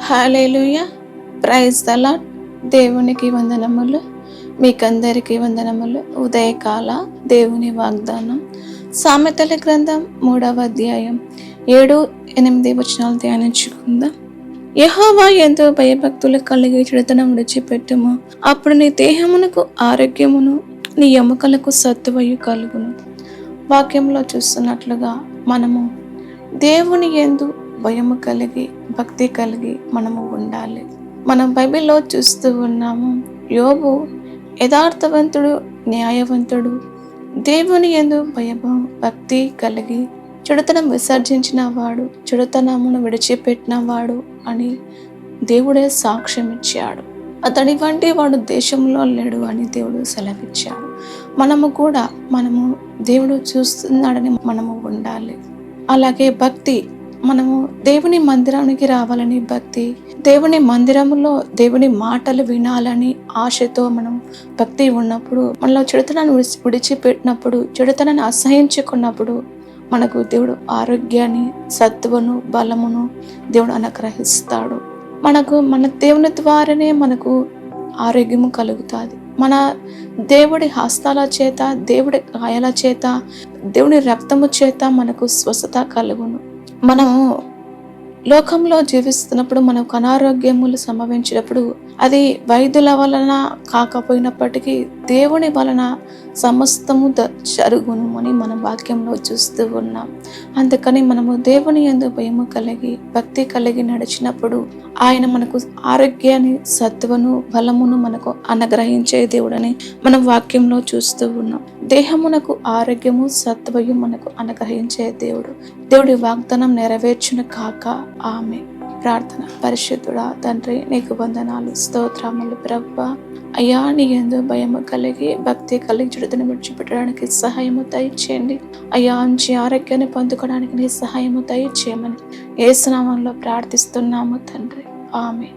Hallelujah. Praise the lord. దేవునికి వందనములు. మీకందరికీ వందనములు. ఉదయకాల దేవుని వాగ్దానం సామెతల గ్రంథం 3వ అధ్యాయం 7-8 వచనాలు ధ్యానించుకుందాం. యెహోవా యందు భయభక్తులు కలిగి చెడుతనం విడిచిపెట్టుము, అప్పుడు నీ దేహమునకు ఆరోగ్యమును, నీ ఎముకలకు సత్తువయు కలుగును. వాక్యంలో చూస్తున్నట్లుగా మనము దేవుని యందు భయము కలిగి భక్తి కలిగి మనము ఉండాలి. మనం బైబిల్లో చూస్తూ ఉన్నాము, యోబు యథార్థవంతుడు, న్యాయవంతుడు, దేవుని యందు భయము భక్తి కలిగి చెడుతనం విసర్జించిన వాడు, చెడుతనమును విడిచిపెట్టిన వాడు అని దేవుడే సాక్ష్యం ఇచ్చాడు. అతడి వంటి వాడు దేశంలో లేడు అని దేవుడు సెలవిచ్చాడు. మనము దేవుడు చూస్తున్నాడని మనము ఉండాలి. అలాగే భక్తి, మనము దేవుని మందిరానికి రావాలని భక్తి, దేవుని మందిరంలో దేవుని మాటలు వినాలని ఆశతో మనం భక్తి ఉన్నప్పుడు, మనలో చెడుతనాన్ని విడిచిపెట్టినప్పుడు, చెడుతనాన్ని అసహించుకున్నప్పుడు మనకు దేవుడు ఆరోగ్యాన్ని, సత్తువను, బలమును దేవుడు అనుగ్రహిస్తాడు. మన దేవుని ద్వారానే మనకు ఆరోగ్యము కలుగుతుంది. మన దేవుడి హస్తాల చేత, దేవుడి గాయాల చేత, దేవుని రక్తము చేత మనకు స్వస్థత కలుగును. మనము లోకంలో జీవిస్తున్నప్పుడు మనకు అనారోగ్యములు సంభవించినప్పుడు అది వైద్యుల వలన కాకపోయినప్పటికీ దేవుని వలన సమస్తము జరుగును అని మన వాక్యంలో చూస్తూ ఉన్నాం. అందుకని మనము దేవుని యందు భయము కలిగి భక్తి కలిగి నడిచినప్పుడు ఆయన మనకు ఆరోగ్యాన్ని, సత్వను, బలమును మనకు అనుగ్రహించే దేవుడని మనం వాక్యంలో చూస్తూ ఉన్నాం. దేహమునకు ఆరోగ్యము, సత్వయు మనకు అనుగ్రహించే దేవుడు. దేవుడి వాగ్దానం నెరవేర్చును కాక. ఆమె ప్రార్థన. పరిశుద్ధుడా తండ్రి, నీకు వందనాలు, స్తోత్రములు ప్రభువా. అయ్యా, నీ యందు భయము కలిగి భక్తి కలిగి చెడుతను విడిచిపెట్టడానికి సహాయము దయచేయండి. అయ్యా, మంచి ఆరోగ్యాన్ని పొందుకోవడానికి నీ సహాయము దయచేయమని యేసు నామములో ప్రార్థిస్తున్నాము తండ్రి. ఆమె.